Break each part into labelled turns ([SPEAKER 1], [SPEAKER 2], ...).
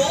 [SPEAKER 1] 2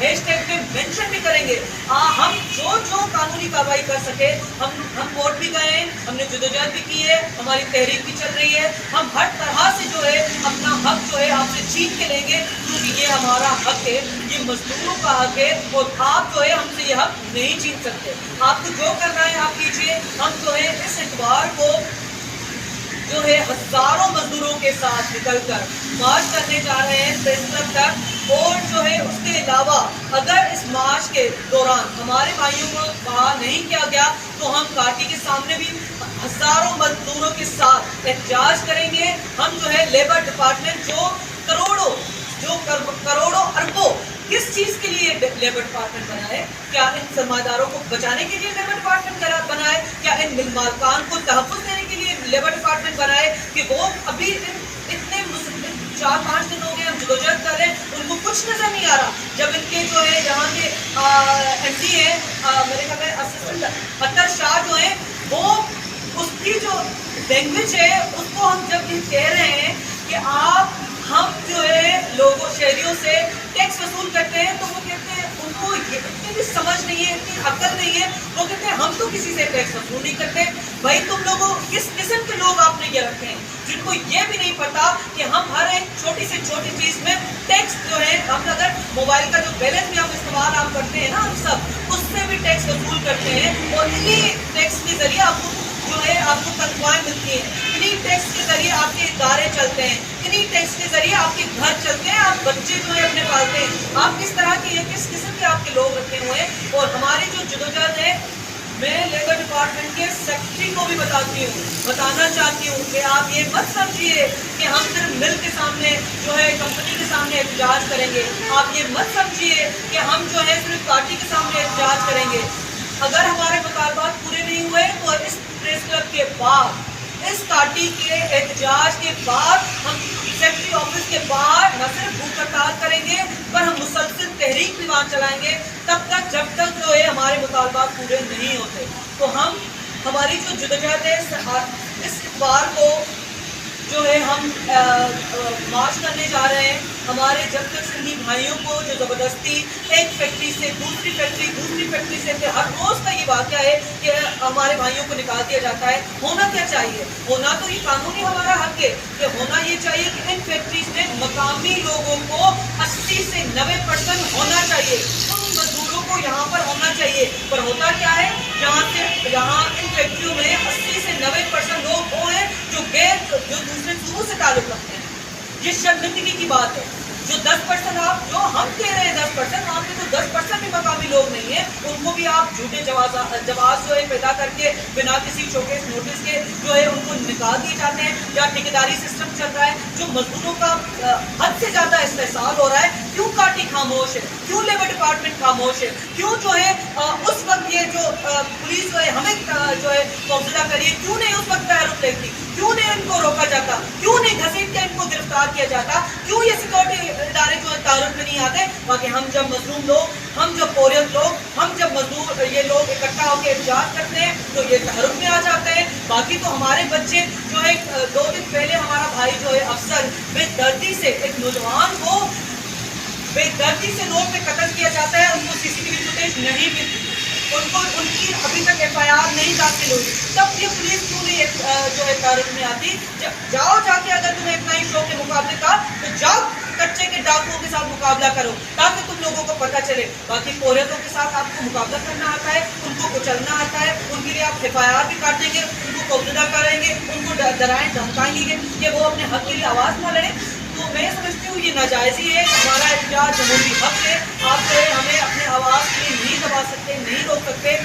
[SPEAKER 1] hash tag پہ mention بھی کریں گے. ہم جو قانونی کارروائی کر سکے ہم کورٹ بھی گئے ہیں, ہم نے جدوجہد بھی کی ہے, ہماری تحریک بھی چل رہی ہے. ہم ہر طرح سے جو ہے اپنا حق جو ہے آپ سے چھین کے لیں گے, کیونکہ یہ ہمارا حق ہے, یہ مزدوروں کا حق ہے, اور آپ جو ہے ہم سے یہ حق نہیں چھین سکتے. آپ کو جو کرنا ہے آپ کیجیے. ہم جو ہے اس اتوار کو جو ہے ہزاروں مزدوروں کے ساتھ نکل کر مارچ کرنے جا رہے ہیں پریس کلب تک. اور جو ہے اس کے علاوہ اگر اس مارچ کے دوران ہمارے بھائیوں کو کہا نہیں کیا گیا تو ہم پارٹی کے سامنے بھی ہزاروں مزدوروں کے ساتھ احتجاج کریں گے. ہم جو ہے لیبر ڈپارٹمنٹ جو کروڑوں اربوں کس چیز کے لیے لیبر ڈپارٹمنٹ بنا ہے؟ کیا ان سرمایہ داروں کو بچانے کے لیے لیبر ڈپارٹمنٹ بنا ہے؟ کیا ان مل مالکان کو تحفظ دینے کے لیے لیبر ڈپارٹمنٹ بنا ہے کہ وہ ابھی اتنے 4-5 دن ہو گئے ہم جدوجہد کر رہے ہیں, ان کو کچھ نظر نہیں آ رہا؟ جب ان کے جو ہے یہاں کے ایم سی ہیں میرے خیال میں اسسٹنٹ اطہر شاہ جو ہیں, وہ اس کی جو لینگویج ہے اس کو ہم جب یہ کہہ رہے ہیں کہ ہم جو ہے لوگوں شہریوں سے ٹیکس وصول کرتے ہیں, تو وہ کہتے ہیں ان کو اتنی بھی سمجھ نہیں ہے, اتنی عقل نہیں ہے, وہ کہتے ہیں ہم تو کسی سے ٹیکس وصول نہیں کرتے. بھائی تم لوگوں کس قسم کے لوگ آپ نے یہ رکھے ہیں جن کو یہ بھی نہیں پتا کہ ہم ہر ایک چھوٹی سے چھوٹی چیز میں ٹیکس جو ہے, ہم اگر موبائل کا جو بیلنس بھی ہم استعمال آپ کرتے ہیں نا ہم سب, اس سے بھی ٹیکس وصول کرتے ہیں, اور انہیں ٹیکس کے ذریعے آپ کو جو ہے آپ کو تنخواہیں ملتی ہیں, انہیں ٹیکس کے ذریعے آپ کے ادارے چلتے ہیں, انہیں ٹیکس کے ذریعے آپ کے گھر چلتے ہیں, آپ بچے جو ہے اپنے پالتے ہیں. آپ کس طرح کے کس قسم کے آپ کے لوگ رکھے ہوئے ہیں. اور ہماری جو جدوجہد ہے, میں لیبر ڈپارٹمنٹ کے سیکرٹری کو بھی بتانا چاہتی ہوں کہ آپ یہ مت سمجھیے کہ ہم صرف مل کے سامنے جو ہے کمپنی کے سامنے احتجاج کریں گے. آپ یہ مت سمجھیے کہ ہم جو ہے صرف پارٹی کے سامنے احتجاج کریں گے. اگر ہمارے مطالبات پورے نہیں ہوئے تو اس پریس کلب کے بعد, اس پارٹی کے احتجاج کے بعد ہم سیکرٹری آفس کے باہر نہ صرف بھوک ہڑتال کریں گے پر ہم مسلسل تحریک بھی وہاں چلائیں گے تب تک جب تک جو ہے ہمارے مطالبات پورے نہیں ہوتے. تو ہماری جو جدوجہد ہے اس اتوار کو جو ہے ہم مارچ کرنے جا رہے ہیں. ہمارے جب تک سندھی بھائیوں کو جو زبردستی ایک فیکٹری سے دوسری فیکٹری سے ہر روز کا یہ واقعہ ہے کہ ہمارے بھائیوں کو نکال دیا جاتا ہے. ہونا کیا چاہیے؟ ہونا تو یہ قانونی ہمارا حق ہے کہ ہونا یہ چاہیے کہ ان فیکٹریز میں مقامی لوگوں کو 80 سے 90% ہونا چاہیے, ان مزدوروں کو یہاں پر ہونا چاہیے. پر ہوتا کیا ہے, یہاں ان فیکٹریوں میں 80 سے 90% لوگ وہ ہیں جو دوسرے صوبوں سے تعلق رکھتے ہیں. یہ شرمندگی کی بات ہے. جو 10% آپ جو ہم کہہ رہے ہیں 10%, وہاں پہ تو 10% بھی مقامی لوگ نہیں ہیں, ان کو بھی آپ جھوٹے جواز جو ہے پیدا کر کے بنا کسی شوکیس نوٹس کے جو ہے ان کو نکال دیے جاتے ہیں. یا ٹھیکیداری سسٹم چل رہا ہے, جو مزدوروں کا حد سے زیادہ استحصال ہو رہا ہے. کیوں پارٹی خاموش ہے؟ کیوں لیبر ڈپارٹمنٹ خاموش ہے؟ کیوں جو ہے اس وقت یہ جو پولیس جو ہے ہمیں جو ہے خوفزدہ کریے, کیوں نہیں اس وقت تعارف لیتی؟ کیوں نہیں ان کو روکا جاتا؟ کیوں نہیں گھسیٹ کے ان کو گرفتار کیا جاتا؟ کیوں یہ سیکورٹی ادارے جو تعارف میں نہیں آتے؟ باقی ہم جب مظلوم لوگ, ہم جب بوریت لوگ, ہم جب مزدور یہ لوگ اکٹھا ہو کے احتجاج کرتے ہیں تو یہ تعارف میں آ جاتے ہیں. باقی تو ہمارے بچے جو ہے 2 دن پہلے ہمارا بھائی جو ہے افسر بے دردی سے ایک نوجوان کو بے دردی سے روڈ پہ قتل کیا جاتا ہے, ان کو CCTV فوٹیج نہیں ملتی, ان کی ابھی تک FIR نہیں داخل ہوئی. تب یہ پولیس کیوں نہیں جو ہے تعارف میں آتی؟ جاؤ جا کے اگر تمہیں اتنا ہی شوق کے مقابلے کا تو جاؤ کچے کے ڈاکوؤں کے ساتھ مقابلہ کرو تاکہ تم لوگوں کو پتہ چلے. باقی پوریتوں کے ساتھ آپ کو مقابلہ کرنا آتا ہے, ان کو کچلنا آتا ہے, ان کے لیے آپ FIR بھی کاٹیں گے, ان کو خوفزدہ کریں گے, ان کو ڈرائیں دھمکائیں گے کہ وہ اپنے حق کے لیے آواز نہ لڑیں. تو میں سمجھتی ہوں یہ ناجائزی ہے. ہمارا احتجاج جمہوری حق ہے. آپ جو ہے ہمیں اپنے آواز کے لیے نہیں دبا سکتے, نہیں روک سکتے.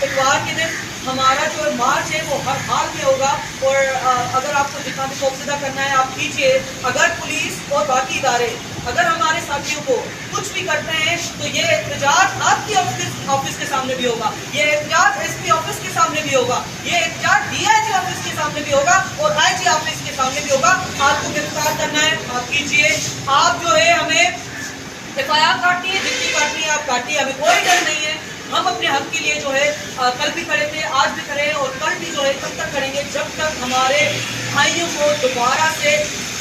[SPEAKER 1] اتوار کے دن ہمارا جو مارچ ہے وہ ہر حال میں ہوگا, اور اگر آپ کو جتنا بھی خوفزدہ کرنا ہے آپ کیجیے. اگر پولیس اور باقی ادارے اگر ہمارے ساتھیوں کو کچھ بھی کرتے ہیں تو یہ احتجاج آپ کی آفس کے سامنے بھی ہوگا, یہ احتجاج SP آفس کے سامنے بھی ہوگا, یہ احتجاج DIG آفس کے سامنے بھی ہوگا, اور IG آفس کے سامنے بھی ہوگا. آپ کو گرفتار کرنا ہے آپ کیجیے. آپ جو ہے ہمیں FIR کاٹنی ہے, جتنی کاٹنی ہے آپ کاٹیے, ہمیں کوئی ڈر نہیں ہے. ہم اپنے حق کے لیے جو ہے کل بھی کھڑے تھے, آج بھی کھڑے ہیں, اور کل بھی جو ہے تب تک کھڑیں گے جب تک ہمارے بھائیوں کو دوبارہ سے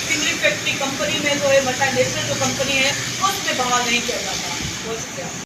[SPEAKER 1] سنگری فیکٹری کمپنی میں جو ہے ملٹی نیشنل جو کمپنی ہے اس میں بحال نہیں کیا جاتا. بہت شکریہ.